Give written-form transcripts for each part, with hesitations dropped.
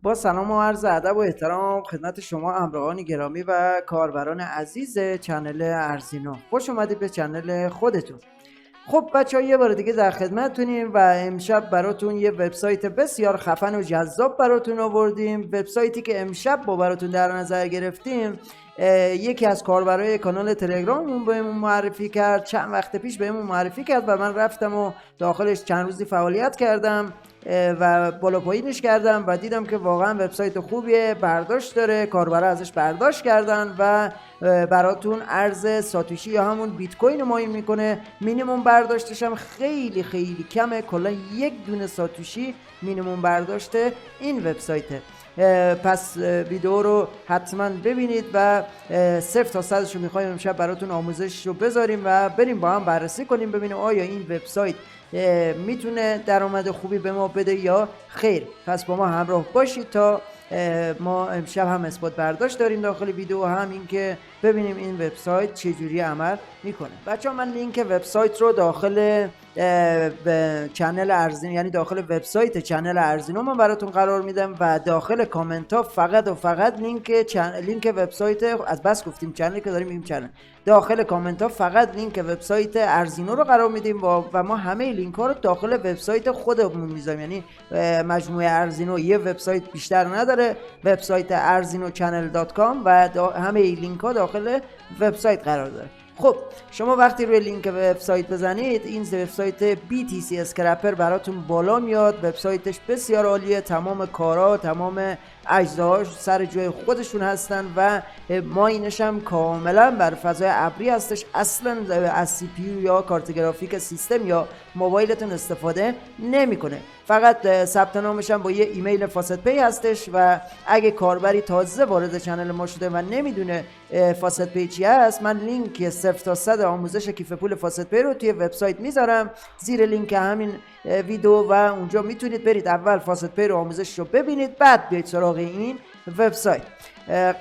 با سلام و عرض ادب و احترام خدمت شما همراهان گرامی و کاربران عزیز چنل ارزینو. خوش اومدید به چنل خودتون. خب بچه‌ها، یه بار دیگه در خدمتتونیم و امشب براتون یه وبسایت بسیار خفن و جذاب براتون آوردیم. وبسایتی که امشب با براتون در نظر گرفتیم یکی از کاربرای کانال تلگراممون بهمون معرفی کرد، چند وقت پیش بهمون معرفی کرد و من رفتم و داخلش چند روزی فعالیت کردم و بالا پایینش کردم و دیدم که واقعا وبسایت خوبیه، برداشت داره، کاربرا ازش برداشت کردن و براتون ارز ساتوشی یا همون بیت کوین ماین میکنه. مینیمم برداشتش هم خیلی خیلی کمه، کلا 1 دونه ساتوشی مینیمم برداشته این وبسایته. پس ویدیو رو حتما ببینید و 0 تا 100 رو میخوایم امشب براتون آموزش رو بذاریم و بریم با هم بررسی کنیم ببینیم آیا این وبسایت میتونه درآمد خوبی به ما بده یا خیر. پس با ما همراه باشید تا ما امشب هم اثبات برداشت داریم داخل ویدیو، هم این که ببینیم این وبسایت چجوری عمل میکنه. بچه‌ها من لینک وبسایت رو داخل چنل ارزینو، یعنی داخل وبسایت چنل ارزینو من براتون قرار میدم و داخل کامنت ها فقط و فقط لینک وبسایت، از بس گفتیم چنل که داریم میگیم چنل، داخل کامنت ها فقط لینک وبسایت ارزینو رو قرار میدیم و ما همه لینک ها رو داخل وبسایت خودمون میذاریم. یعنی مجموعه ارزینو یه وبسایت بیشتر نداره، وبسایت arzinochannel.com و همه لینک ها داخل وبسایت قرار داره. خب شما وقتی روی لینک وبسایت بزنید این وبسایت BTC اسکرپر براتون بالا میاد. وبسایتش بسیار عالیه، تمام کارا، تمام اجزاهاش سر جای خودشون هستن و ماینش هم کاملا بر فضای ابری هستش. اصلا از CPU یا کارت گرافیک سیستم یا موبایلتون استفاده نمیکنه. فقط ثبت نامش هم با یه ایمیل فاست پی هستش و اگه کاربری تازه وارد چنل ما شده و نمیدونه فاست پی چی هست، من لینک 0 تا 100 آموزش کیف پول فاست پی رو توی وبسایت میذارم زیر لینک همین ویدیو و اونجا میتونید برید اول فاست پی رو آموزش رو ببینید، بعد بیاید سراغ این وبسایت.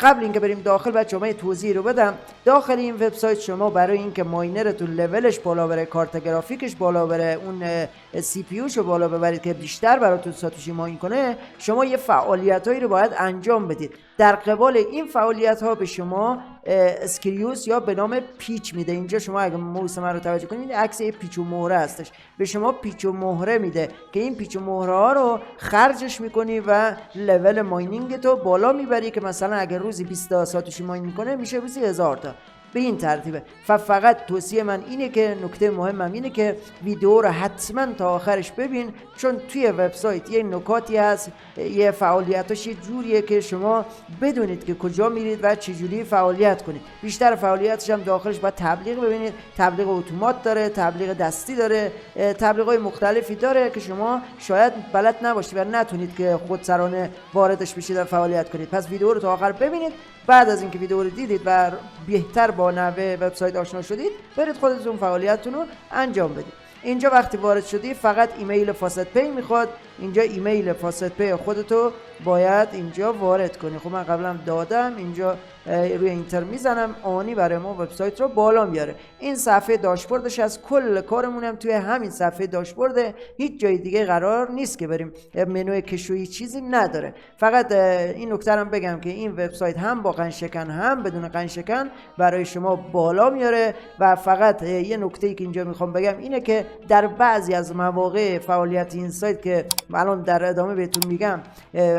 قبل اینکه بریم داخل بچه‌ها من توضیح رو بدم. داخل این وبسایت شما برای اینکه ماینرتون لولش بالا بره، کارت گرافیکش بالا بره، اون سی پی یو شو بالا ببرید که بیشتر براتون ساتوشی ماین کنه، شما یه فعالیتایی رو باید انجام بدید. در قبال این فعالیت ها به شما اسکریوس یا به نام پیچ میده. اینجا شما اگه موس من رو توجه کنید عکس پیچ و مهره هستش، به شما پیچ و مهره میده که این پیچ و مهره ها رو خرجش میکنی و لول ماینینگ تو بالا میبری که مثلا اگر روزی 20 تا ساتوشی ماین میکنه میشه روزی 1000 تا. به این ترتیبه. فقط توصیه من اینه که نکته مهمم اینه که ویدیو رو حتما تا آخرش ببین، چون توی وبسایت یه نکاتی هست، یه فعالیتاش یه جوریه که شما بدونید که کجا میرید و چجوری فعالیت کنید. بیشتر فعالیتش هم داخلش باید تبلیغ ببینید. تبلیغ اتومات داره، تبلیغ دستی داره، تبلیغای مختلفی داره که شما شاید بلد نباشید و نتونید که خودسرانه واردش بشید و فعالیت کنید. پس ویدیو رو تا آخر ببینید. بعد از اینکه ویدیو رو دیدید و بهتر با نحوه وبسایت آشنا شدید، برید خودتون فعالیتتون رو انجام بدید. اینجا وقتی وارد شدی فقط ایمیل فاست پی میخواد. اینجا ایمیل فاست پی خودتو باید اینجا وارد کنی. خب من قبلا دادم، اینجا روی اینتر میزنم، آنی برای ما وبسایت رو بالا میاره. این صفحه داشبوردش از کل کارمونم توی همین صفحه داشبورد، هیچ جای دیگه قرار نیست که بریم. منوی کشویی چیزی نداره. فقط این نکته رو بگم که این وبسایت هم با قنشکن هم بدون قنشکن برای شما بالا میاره و فقط یه نکته‌ای که اینجا میخوام بگم اینه که در بعضی از مواقع فعالیت این سایت که الان در ادامه بهتون میگم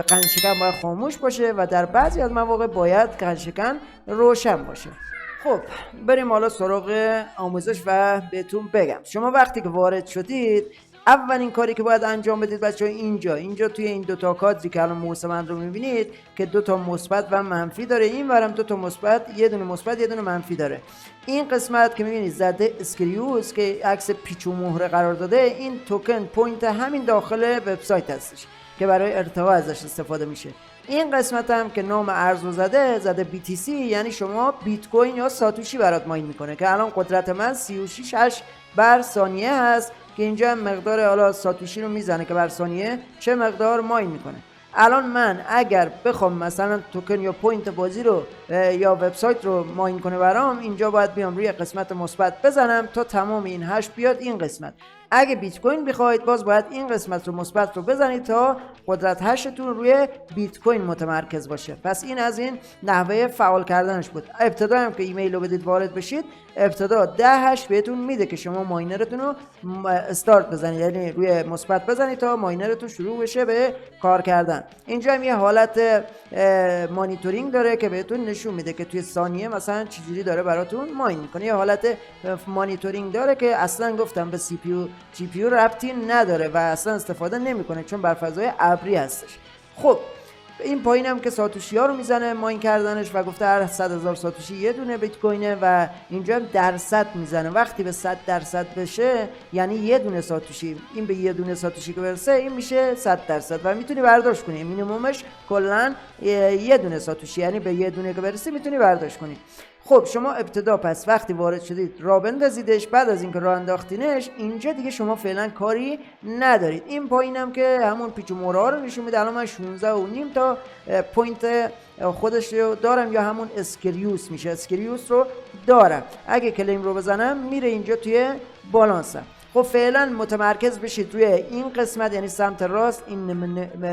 قنشکن باید خاموش باشه و در بعضی از مواقع باید قنشکن روشن باشه. خب بریم حالا سراغ آموزش و بهتون بگم. شما وقتی که وارد شدید اولین کاری که باید انجام بدید بچه‌ها اینجا توی این دوتا کادری که الان موس من رو میبینید که دوتا مثبت و منفی داره، این ورم دوتا مثبت، یه دونه مثبت یه دونه منفی داره. این قسمت که میبینید زده اسکریوس که عکس پیچ و مهره قرار داده، این توکن پوینت همین داخل وبسایت هستش که برای ارتقا ازش استفاده میشه. این قسمت هم که نام ارزو زده BTC، یعنی شما بیت کوین یا ساتوشی برات ماین میکنه که الان قدرت من 36.8 بر ثانیه هست که اینجا مقدار حالا ساتوشی رو میزنه که بر ثانیه چه مقدار ماین میکنه. الان من اگر بخوام مثلا توکن یا پوینت بازی رو یا وبسایت رو ماین کنه برام، اینجا باید بیام روی قسمت مثبت بزنم تا تمام این هش بیاد این قسمت. اگه بیت کوین بخواید باز باید این قسمت رو مثبت رو بزنید تا قدرت هشتون روی بیت کوین متمرکز باشه. پس این از این نحوه فعال کردنش بود. ابتدا هم که ایمیل رو بدید وارد بشید، ابتدا 10 بهتون میده که شما ماینرتون رو استارت بزنید، یعنی روی مثبت بزنید تا ماینرتون شروع بشه به کار کردن. اینجا هم یه حالت مانیتورینگ داره که بهتون نشون میده که توی ثانیه مثلا چجوری داره براتون ماین میکنه. یه حالت مانیتورینگ داره که اصلا گفتم به سی پی یو جی پی یو ربطی نداره و اصلا استفاده نمیکنه چون بر فضای ابری هستش. خب این پایین هم که ساتوشی ها رو میزنه ماین کردنش و گفته هر 100,000 ساتوشی یه دونه بیت کوینه و اینجا هم درصد میزنه. وقتی به 100% بشه یعنی یه دونه ساتوشی، این به یه دونه ساتوشی که برسه این میشه 100% و میتونی برداشت کنی. مینیممش کلا یه دونه ساتوشی، یعنی به یه دونه که برسی میتونی برداشت کنی. خب شما ابتدا پس وقتی وارد شدید راه بندازیدش، بعد از اینکه راه انداختینش اینجا دیگه شما فعلا کاری ندارید. این پایینم که همون پیچ و مورا رو نشون میده. الان من 16.5 تا پوینت خودش رو دارم یا همون اسکریوس میشه، اسکریوس رو دارم. اگه کلیم رو بزنم میره اینجا توی بالانسم. خب فعلا متمرکز بشید روی این قسمت، یعنی سمت راست این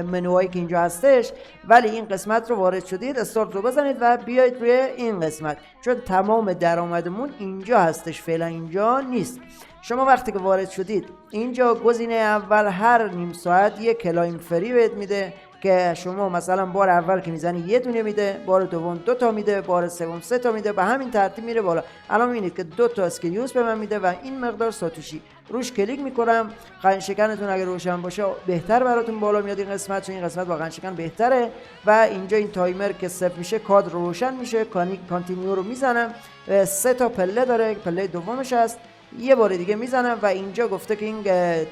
منوهایی که اینجا هستش، ولی این قسمت رو وارد شدید استارت رو بزنید و بیایید روی این قسمت، چون تمام درآمدمون اینجا هستش، فعلا اینجا نیست. شما وقتی که وارد شدید اینجا گزینه اول هر نیم ساعت یک کلایم فری بهت میده که شما مثلا بار اول که میزنی یه دونه میده، بار دوم 2 تا میده، بار سوم 3 تا میده، به همین ترتیب میره بالا. الان میبینید که 2 تا اسکریوس به من میده و این مقدار ساتوشی. روش کلیک میکنم، قند شکنتون اگه روشن باشه بهتر براتون بالا میاد این قسمت، چون این قسمت با قند شکن بهتره. و اینجا این تایمر که صفر میشه کادر روشن میشه، کانتینیو رو میزنم. 3 تا پله داره، پله دومش هست، یه بار دیگه میزنم و اینجا گفته که این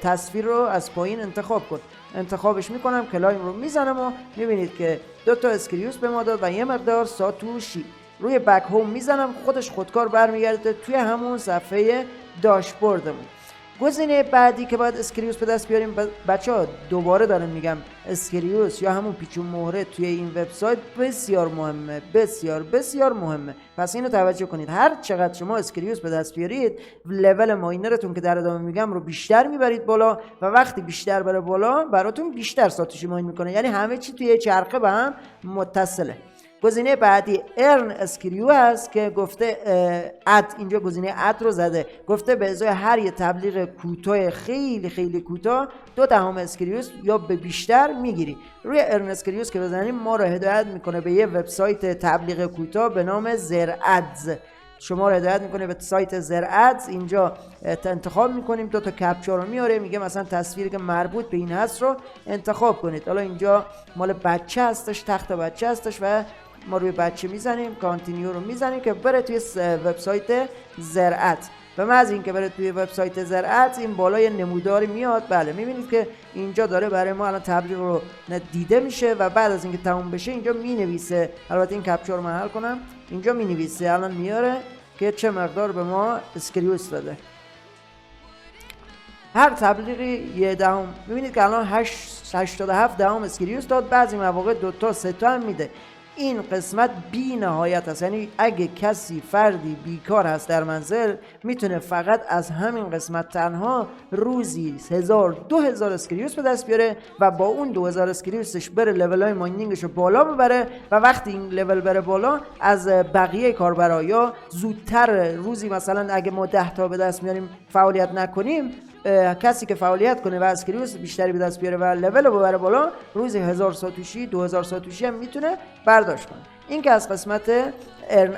تصویر رو از پایین انتخاب کن. انتخابش میکنم، کلایم رو میزنم و میبینید که 2 تا اسکریوس به ما داد و یه مقدار ساتوشی. روی بک هوم میزنم، خودش خودکار برمیگرده توی همون صفحه داشبوردمون. گزینه بعدی که باید اسکریوس به دست بیاریم، بچه‌ها دوباره دارم میگم اسکریوس یا همون پیچ و مهره توی این وبسایت بسیار مهمه، بسیار بسیار مهمه. پس اینو توجه کنید، هر چقدر شما اسکریوس به دست بیارید لول ماینرتون که در ادامه میگم رو بیشتر میبرید بالا و وقتی بیشتر بره بالا براتون بیشتر ساتوشی ماین میکنه، یعنی همه چی توی چرخه به هم متصله. گزینه بعدی ارن اسکریو هست که گفته اد، اینجا گزینه اد رو زده، گفته به ازای هر یه تبلیغ کوتاه خیلی خیلی کوتاه 0.2 اسکریوس یا به بیشتر میگیری. روی ارن اسکریوس که بزنیم ما رو هدایت میکنه به یه وبسایت تبلیغ کوتاه به نام زرادز. شما رو هدایت میکنه به سایت زرادز. اینجا انتخاب میکنیم، 2 تا کپچا رو میاره، میگه مثلا تصویری که مربوط به این هست رو انتخاب کنید. حالا اینجا مال بچه هستش، تخت بچه هستش و ما روی بچه میزنیم، کانتینیو رو میزنیم که بره توی وبسایت زرعت. و من از این که بره توی وبسایت زرعت این بالای نموداری میاد. بله میبینید که اینجا داره برای ما الان تبلیغ رو دیده میشه و بعد از اینکه تموم بشه اینجا مینویسه. البته این کپچا رو من حل کنم، اینجا مینویسه الان میاره که چه مقدار به ما اسکریوس داده. هر تبلیغی 1/10. میبینید که الان 87 دهم اسکریوس داد، بعضی مواقع 2 تا 3 تا هم میده. این قسمت بی نهایت است، یعنی اگه کسی فردی بیکار هست در منزل میتونه فقط از همین قسمت تنها روزی 1000-2000 اسکریوس به دست بیاره و با اون 2000 اسکریوسش بره لول‌های ماینینگش رو بالا ببره و وقتی این لول بره بالا از بقیه کاربرا یا زودتر روزی مثلا اگه ما 10 تا به دست میاریم فعالیت نکنیم، کسی که فعالیت کنه و اسکریوس بیشتری به دست بیاره و لول رو ببره بالا روزی 1000 ساتوشی 2000 ساتوشی هم میتونه برداشت کنه. این که از قسمت ارن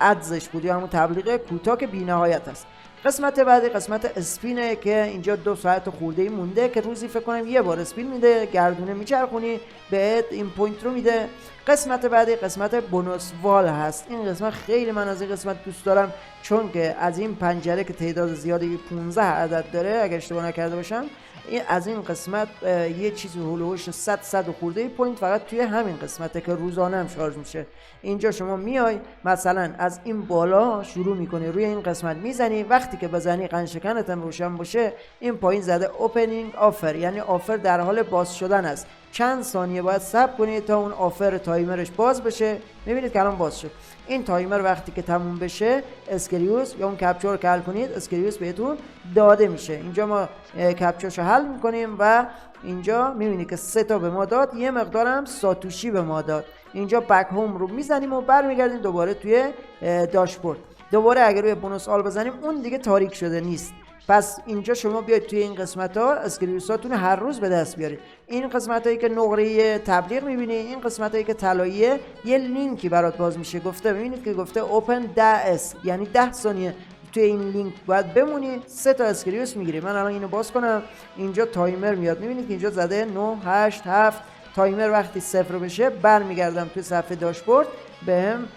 ادزش بود یا همون تبلیغ کوتاه که بی‌نهایت است. قسمت بعدی قسمت اسپینه که اینجا 2 ساعت خورده مونده که روزی فکر کنم یه بار اسپین میده، گردونه میچرخونی بهت این پوینت رو میده. قسمت بعدی قسمت بونوس وال هست. این قسمت خیلی من از این قسمت دوست دارم چون که از این پنجره که تعداد زیادی 15 عدد داره اگر اشتباه نکرده باشم، از این قسمت یه چیزی هولوش 100 خورده پوینت فقط توی همین قسمته که روزانه هم شارژ میشه. اینجا شما میای مثلا از این بالا شروع میکنی روی این قسمت میزنی، وقتی که بزنی قند شکنت هم روشن باشه این پایین زده اوپنینگ آفر، یعنی آفر در حال باز شدن است. چند ثانیه باید صبر کنید تا اون آفر تایمرش باز بشه. میبینید که الان باز شد. این تایمر وقتی که تموم بشه اسکریوس یا اون کپچر رو که حل کنید اسکریوس بهتون داده میشه. اینجا ما کپچرش رو حل میکنیم و اینجا میبینید که 3 تا به ما داد، یه مقدارم ساتوشی به ما داد. اینجا بک هوم رو میزنیم و برمیگردیم دوباره توی داشبورد. دوباره اگر روی بونوس آل بزنیم اون دیگه تاریک شده نیست. پس اینجا شما بیاید توی این قسمت ها اسکریوساتون هر روز به دست بیارید. این قسمت هایی که نقره تبلیغ میبینید، این قسمت هایی که طلاییه، یه لینکی برات باز میشه. گفته میبینید که گفته اوپن 10s، یعنی 10 ثانیه توی این لینک باید بمونی، 3 تا اسکریوس میگیری. من الان اینو باز کنم، اینجا تایمر میاد، میبینید که اینجا زده 9 8 7. تایمر وقتی 0 بشه برمیگردم توی صفحه داشبورد، بهم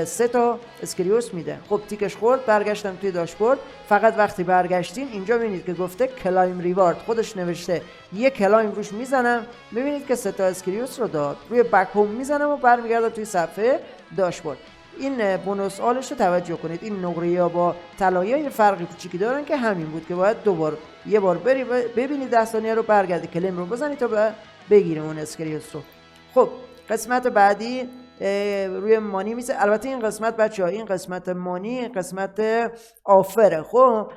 3 تا اسکریوس میده. خب تیکش خورد، برگشتم توی داشبورد. فقط وقتی برگشتین اینجا میبینید که گفته کلایم ریوارد، خودش نوشته یه کلایم روش میزنم، میبینید که 3 تا اسکریوس رو داد. روی بک هوم میزنم و برمیگردم توی صفحه داشبورد. این بونوس آلش رو توجه کنید، این نقره ها با طلایی ها یه فرقی کوچیکی دارن که همین بود که باید یه بار بری ببینید 10 ثانیه رو، برگردی کلیم رو بزنید تا بگیریم اون اسکریوس رو. خب قسمت بعدی روی مانی میزه. البته این قسمت بچه‌ها، این قسمت مانی قسمت آفره. خب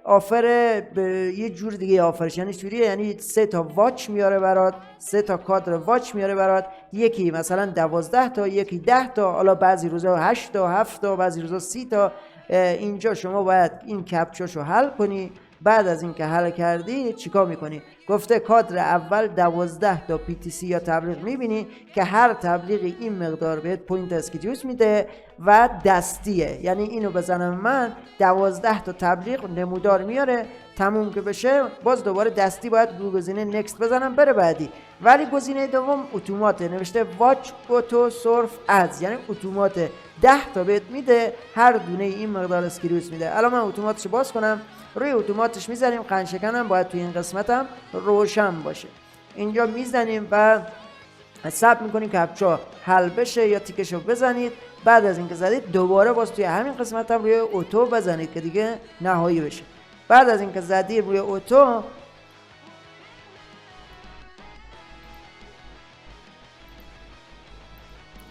آفر به یه جور دیگه آفرش یعنی چجوریه؟ یعنی 3 تا واچ میاره برات، 3 تا کادر واچ میاره برات، یکی مثلا 12 تا، یکی 10 تا، حالا بعضی روزا 8 تا 7 تا، بعضی روزا 30 تا. اینجا شما باید این کپچاشو حل کنی. بعد از اینکه حل کردی چیکار میکنی؟ گفته کادر اول 12 تا PTC یا تبلیغ میبینی که هر تبلیغی این مقدار بهت پوینت اسکریوس میده و دستیه، یعنی اینو بزنم من 12 تا تبلیغ نمودار میاره. تموم که بشه باز دوباره دستی باید رو گزینه نکست بزنم بره بعدی. ولی گزینه دوم اتوماته، نوشته واچ اوتو سورف ادز، یعنی اتومات 10 تا بهت میده، هر دونه این مقدار اسکریوس میده. الان من اتوماتش باز کنم، روی اتوماتش میزنیم، قنشکنم باید توی این قسمتم روشن باشه. اینجا میزنیم و صبر میکنیم که کپچا حل بشه یا تیکشو بزنید. بعد از اینکه زدید دوباره باز توی همین قسمت هم روی اوتو بزنید که دیگه نهایی بشه. بعد از اینکه زدید روی اوتو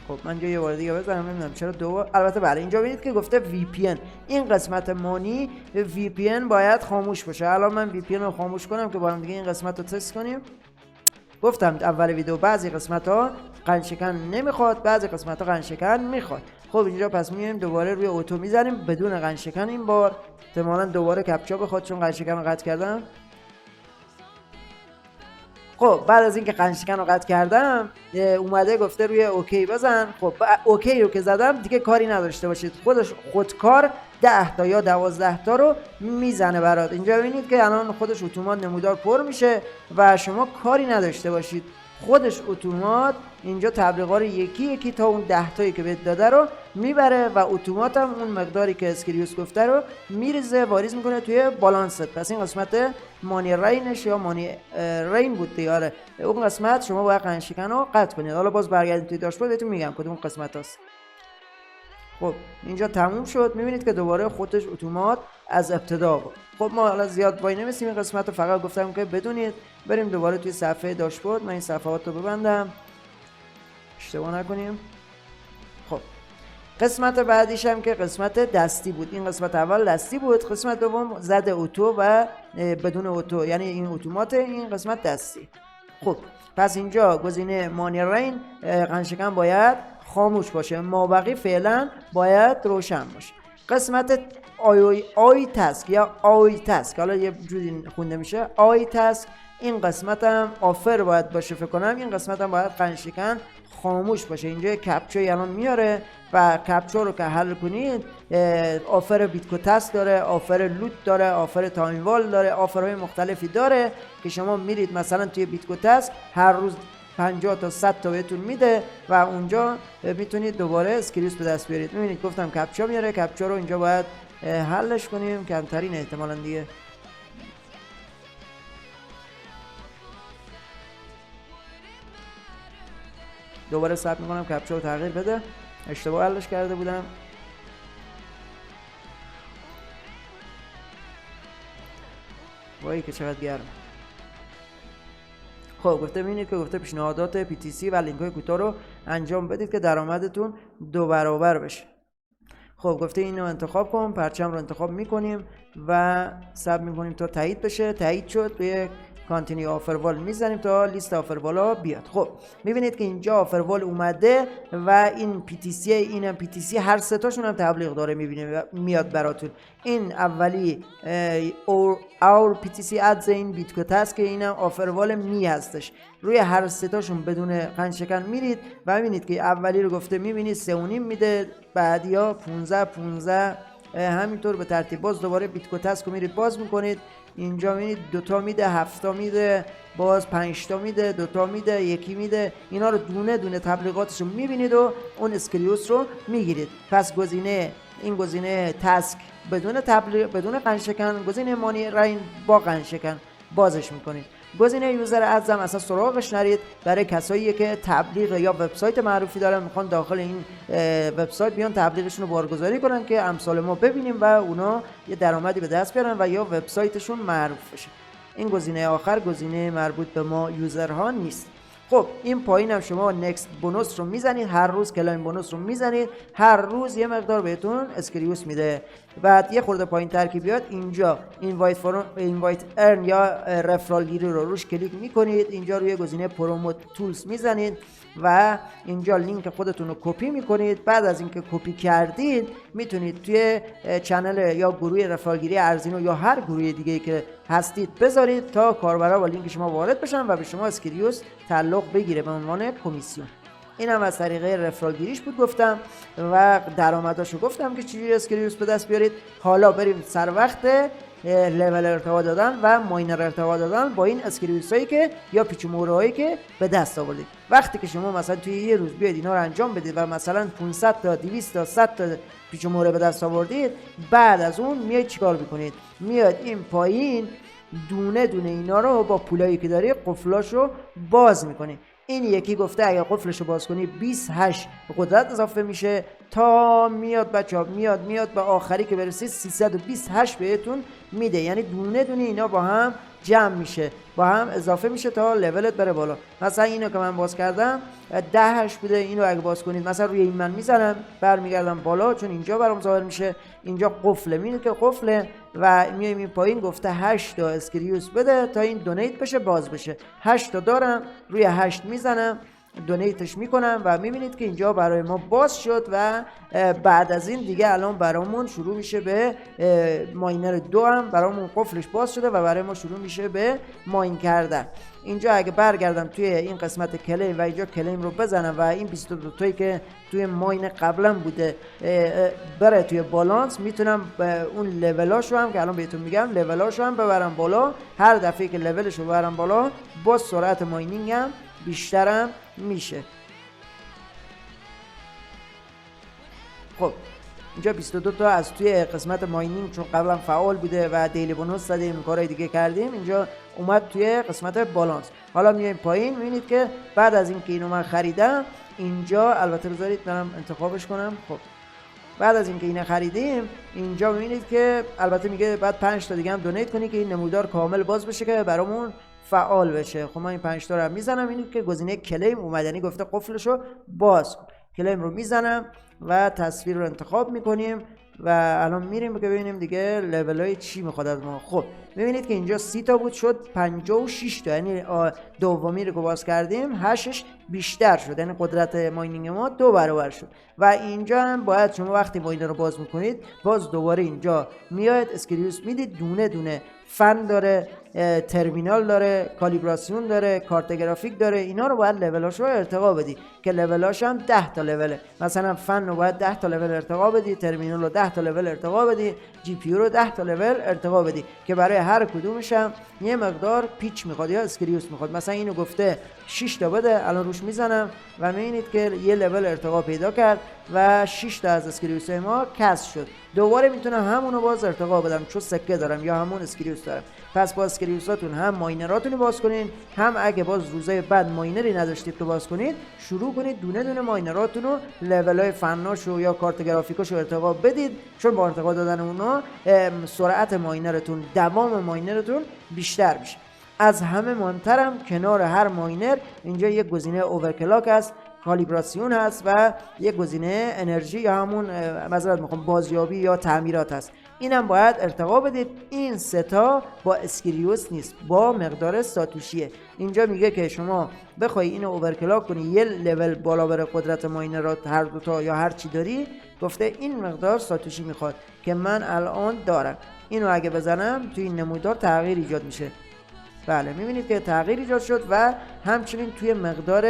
خب من اینجا یه بار دیگه بزنم، نمیدونم چرا البته بله اینجا ببینید که گفته VPN. این قسمت مانی VPN باید خاموش باشه. الان من VPN رو خاموش کنم که با هم دیگه این قسمت رو تست کنیم. گفتم اول ویدیو بعضی قسمت ها قنشکن نمیخواد، بعضی قسمت ها قنشکن میخواد. خب اینجا پس میایم دوباره روی اوتو میزنیم بدون قنشکن. این بار احتمالاً دوباره کپچا بخواد چون قنشکن رو قطع کردم. خب بعد از اینکه قنشکن رو قطع کردم اومده گفته روی اوکی بزن. خب اوکی رو که زدم دیگه کاری نداشته باشید، خودکار 10 تا یا 12 تا رو میزنه برات. اینجا ببینید که الان خودش اتومات نمودار پر میشه و شما کاری نداشته باشید، خودش اتومات اینجا تبلیغات یکی یکی تا اون 10 تایی که بهت داده رو میبره و اتومات هم اون مقداری که اسکریوس گفته رو میریزه واریز میکنه توی بالانست. پس این قسمت مانی رینش یا مانی رین بود دیاره. اون قسمت شما باید قنشکن رو قطع کنید. حالا باز برگردید توی داشبورد بهتون میگم کدوم قسمت هست. خب اینجا تموم شد، میبینید که دوباره خودش اتومات از ابتدا بود. خب ما حالا زیاد وای نمیسیم این قسمت رو، فقط گفتم که بدونید. بریم دوباره توی صفحه داشبورد، من این صفحات رو ببندم اشتباه نکنیم. خب قسمت بعدیش هم که قسمت دستی بود. این قسمت اول دستی بود، قسمت دوم زد اوتو و بدون اوتو، یعنی این اتومات، این قسمت دستی. خب پس اینجا گزینه مانی رین قنشکن باید خاموش باشه، مابقی فعلا باید روشن باشه. قسمت آی تاسک یا آی تاسک، حالا یه جوری خونده میشه آی تاسک، این قسمت هم آفر باید باشه فکر کنم. این قسمت هم باید قنشکن خاموش باشه. اینجا کپچا الان میاره و کپچا رو که حل کنید آفر بیتکو تاسک داره، آفر لوت داره، آفر تایموال داره، آفرهای مختلفی داره که شما میرید مثلا توی بیتکو تاسک هر روز 50 تا 100 تا بهتون میده و اونجا میتونید دوباره اسکریوس به دست بیارید. میبینید گفتم کپچا میاره، کپچا رو اینجا باید حلش کنیم، کمترین احتمالاً دیگه. دوباره ثبت میکنم کپچا رو تغییر بده، اشتباه حلش کرده بودم. وای که چقدر گرم. خب خب گفته ببینید که گفته پیشنهادات PTC و لینک های کوتاه رو انجام بدید که درآمدتون 2 برابر بشه. خب گفته اینو انتخاب کن، پرچم رو انتخاب میکنیم و ثبت میکنیم تا تایید بشه. تایید شد، به کانتینیو آفروال میزنیم تا لیست آفروالا بیاد. خب میبینید که اینجا آفروال اومده و این PTC، اینم PTC، هر سه تاشون هم تبلیغ داره میاد براتون. این اولی اور PTC ادز این بیتکو تاسک، اینم آفروال می هستش. روی هر سه تاشون بدون قند شکن میرید و میبینید که اولی رو گفته میبینید 3.5 میده، بعدیا 15 همینطور به ترتیب. باز دوباره بیتکو تاسک رو میرید باز میکنید، اینجا میبینید 2 تا میده، 7 تا میده، باز 5 تا میده، 2 تا میده، 1 میده. اینا رو دونه دونه تبلیغاتش رو میبینید و اون اسکریوس رو میگیرید. پس این گزینه تاسک بدون تبلیغ، بدون قند شکن، گزینه مانی راین با قند شکن بازش میکنید. گزینه یوزر ادز هم اصلا سراغش نرید، برای کسایی که تبلیغ یا وبسایت معروفی دارن میخوان داخل این وبسایت بیان تبلیغشون رو بارگذاری کنن که امثال ما ببینیم و اونا یه درآمدی به دست بیارن و یا وبسایتشون معروف بشه. این گزینه آخر گزینه مربوط به ما یوزرها نیست. خب این پایین هم شما نکست بونوس رو میزنید، هر روز کلایم بونوس رو میزنید، هر روز یه مقدار بهتون اسکریوس میده. بعد یه خورده پایین تر که بیاد اینجا اینوایت ارن یا رفرال گیری رو روش کلیک میکنید، اینجا روی گزینه پروموت تولز میزنید و اینجا لینک خودتون رو کپی میکنید. بعد از اینکه کپی کردید میتونید توی چنل یا گروه رفرال گیری ارزینو یا هر گروه دیگه که هستید بذارید تا کاربرا با لینک شما وارد بشن و به شما اسکریوس تعلق بگیره به عنوان کمیسیون. این هم از طریق رفرال گیریش بود گفتم و درآمداشو گفتم که چجوری اسکریوس به دست بیارید. حالا بریم سر وقت لول ارتقا دادن و ماینر ارتقا دادن با این اسکریوس هایی که یا پیچ و مهره هایی که به دست آوردید. وقتی که شما مثلا توی یه روز بیاید اینا رو انجام بدید و مثلا 500 تا 200 تا 100 تا پیچ و مهره به دست آوردید، بعد از اون میاد چیکار میکنید؟ میاد این پایین دونه دونه اینا رو با پولایی که داری قفلاشو باز میکنید. این یکی گفته اگه قفلشو باز کنی 28 قدرت اضافه میشه تا میاد بچه‌ها میاد به آخری که برسید 328 بهتون میده. یعنی دونه دونه اینا با هم جمع میشه، با هم اضافه میشه تا لولت بره بالا. مثلا اینو که من باز کردم 10 بوده، اینو اگه باز کنید مثلا روی این من میزنم برمیگردم بالا چون اینجا برام ظاهر میشه، اینجا قفله، میبینید که قفله و میایم این پایین گفته 8 تا اسکریوس بده تا این دونیت بشه باز بشه. 8 تا دارم، روی 8 میزنم دونیتش میکنم و میبینید که اینجا برای ما باز شد و بعد از این دیگه الان برامون شروع میشه به ماینر 2 هم برامون قفلش باز شده و برای ما شروع میشه به ماین کردن. اینجا اگه برگردم توی این قسمت کلیم و اینجا کلیم رو بزنم و این 22 تایی که توی ماین قبلا بوده بره توی بالانس، میتونم اون لولاشو هم که الان بهتون میگم لولاشو هم ببرم بالا. هر دفعه که لولشو ببرم بالا باز سرعت ماینینگ هم بیشترم میشه. خب اینجا 22 تا از توی قسمت ماینینگ چون قبلا فعال بوده و دیلی بونوس زدیم کارهای دیگه کردیم، اینجا اومد توی قسمت بالانس. حالا میایم پایین میبینید که بعد از اینکه اینو من خریدم اینجا، البته بذارید برم انتخابش کنم. خب بعد از اینکه اینو خریدیم اینجا میبینید که البته میگه بعد 5 تا دیگه هم دونیت کنی که این نمودار کامل باز بشه که برامون فعال بشه. خب من این 5 تا رو میزنم، اینو که گزینه کلیم اومد، یعنی گفته قفلشو باز کن. کلیم رو میزنم و تصویر رو انتخاب میکنیم و الان میریم که ببینیم دیگه لول های چی میخواد از ما. خب میبینید که اینجا 30 تا بود شد 56 تا، یعنی دومی رو که باز کردیم هشش بیشتر شد، یعنی قدرت ماینینگ ما 2 برابر شد. و اینجا هم باید شما وقتی ماینر رو باز میکنید باز دوباره اینجا میاد اسکریوس میدید، دونه دونه فن داره، ترمینال داره، کالیبراسیون داره، کارت گرافیک داره. اینا رو باید لولاشو ارتقا بدی که لولاش هم 10 تا لوله. مثلا فن رو باید 10 تا لول ارتقا بدی، ترمینال رو 10 تا لول ارتقا بدی، جی پی یو رو 10 تا لول ارتقا بدی که برای هر کدومش هم یه مقدار پیچ میخواد یا اسکریوس میخواد. مثلا اینو گفته 6 تا بده، الان روش میزنم و میبینید که یه لول ارتقا پیدا کرد و 6 تا از اسکریوس ما کسر شد. دوباره میتونم همونو باز ارتقا بدم چون سکه دارم یا همون اسکریوس دارم. پس با اسکریوساتون هم ماینراتون رو باز کنین، هم اگه باز روزای بعد ماینری نداشتید که باز کنید شروع کنید دونه دونه ماینراتون رو لولای فناشو یا کارت گرافیکاشو ارتقا بدید، چون با ارتقا دادن اونا سرعت ماینرتون، دوام ماینرتون بیشتر میشه. از همه مهمترم کنار هر ماینر اینجا یک گزینه اوورکلاک است، کالیبراسیون هست و یک گزینه انرژی یا همون معذرت میخوام بازیابی یا تعمیرات هست. اینم باید ارتقا بدید. این ستا با اسکریوس نیست، با مقدار ساتوشیه. اینجا میگه که شما بخوای اینو اوورکلاک کنی یه لول بالا بره قدرت ماینرات هر دوتا یا هر چی داری، گفته این مقدار ساتوشی میخواد که من الان دارم. اینو اگه بزنم توی این نمودار تغییر ایجاد میشه. بله میبینید که تغییر ایجاد شد و همچنین توی مقدار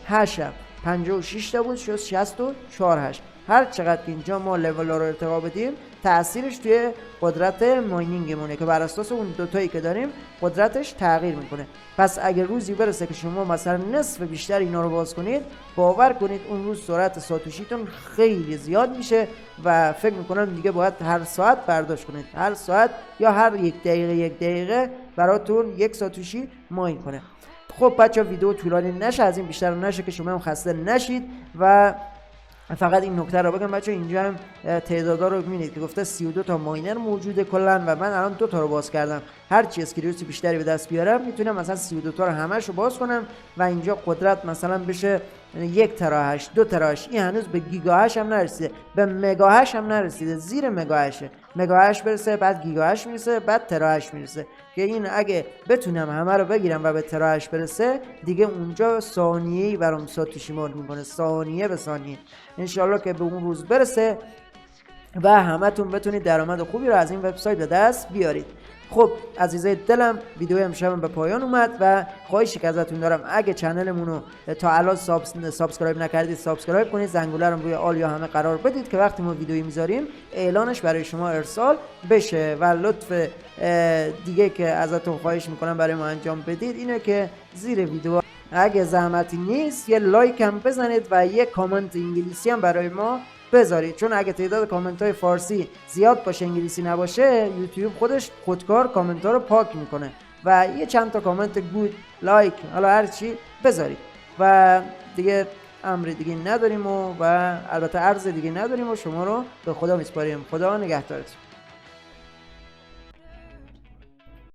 هش 56 تا بود شد 64 هش. هر چقدر که اینجا ما لول رو ارتقا بدیم تأثیرش توی قدرت ماینینگمونه که بر اساس اون دوتایی که داریم قدرتش تغییر میکنه. پس اگر روزی برسه که شما مثلا نصف بیشتر اینا رو باز کنید، باور کنید اون روز سرعت ساتوشیتون خیلی زیاد میشه و فکر میکنم دیگه باید هر ساعت برداشت کنید، هر ساعت یا هر یک دقیقه براتون یک ساتوشی ماین کنه. خب بچه ویدیو طولانی نشه، از این بیشتر نشه که شما هم خسته نشید و فقط این نکته رو بگم بچه، اینجا هم تعدادا رو میبینید که گفته 32 تا ماینر موجوده کلا و من الان 2 تا رو باز کردم. هر چی اسکریوس بیشتری به دست بیارم میتونم مثلا 32 تا رو همش رو باز کنم و اینجا قدرت مثلا بشه 1 تراهش 2 تراهش. این هنوز به گیگاهش هم نرسیده، به مگاهش هم نرسیده، زیر مگاهشه. مگاهش برسه، بعد گیگاهش میرسه، بعد تراهش میرسه که این اگه بتونم همه رو بگیرم و به تراهش برسه دیگه اونجا ثانیه‌ای برام ساتوشی مول میکنه، ثانیه به ثانیه. انشالله که به اون روز برسه و همتون بتونید درآمد خوبی رو از این وبسایت به دست بیارید. خب عزیزای دلم ویدیو امشب به پایان اومد و خواهشی که ازتون دارم اگه چنلمون رو تا الان سابسکرایب نکردید سابسکرایب کنید، زنگوله رو روی آل یا همه قرار بدید که وقتی ما ویدیویی میذاریم اعلانش برای شما ارسال بشه. و لطف دیگه که ازتون خواهش میکنم برای ما انجام بدید اینه که زیر ویدیو اگه زحمتی نیست یه لایک هم بزنید و یه کامنت انگلیسی هم برای ما بذارید، چون اگه تعداد کامنت های فارسی زیاد باشه انگلیسی نباشه یوتیوب خودش خودکار کامنت ها رو پاک میکنه و یه چند تا کامنت گود لایک حالا هر چی بذارید و دیگه امر دیگه نداریم و البته عرض دیگه نداریم و شما رو به خدا میسپاریم. خدا نگهدارتون.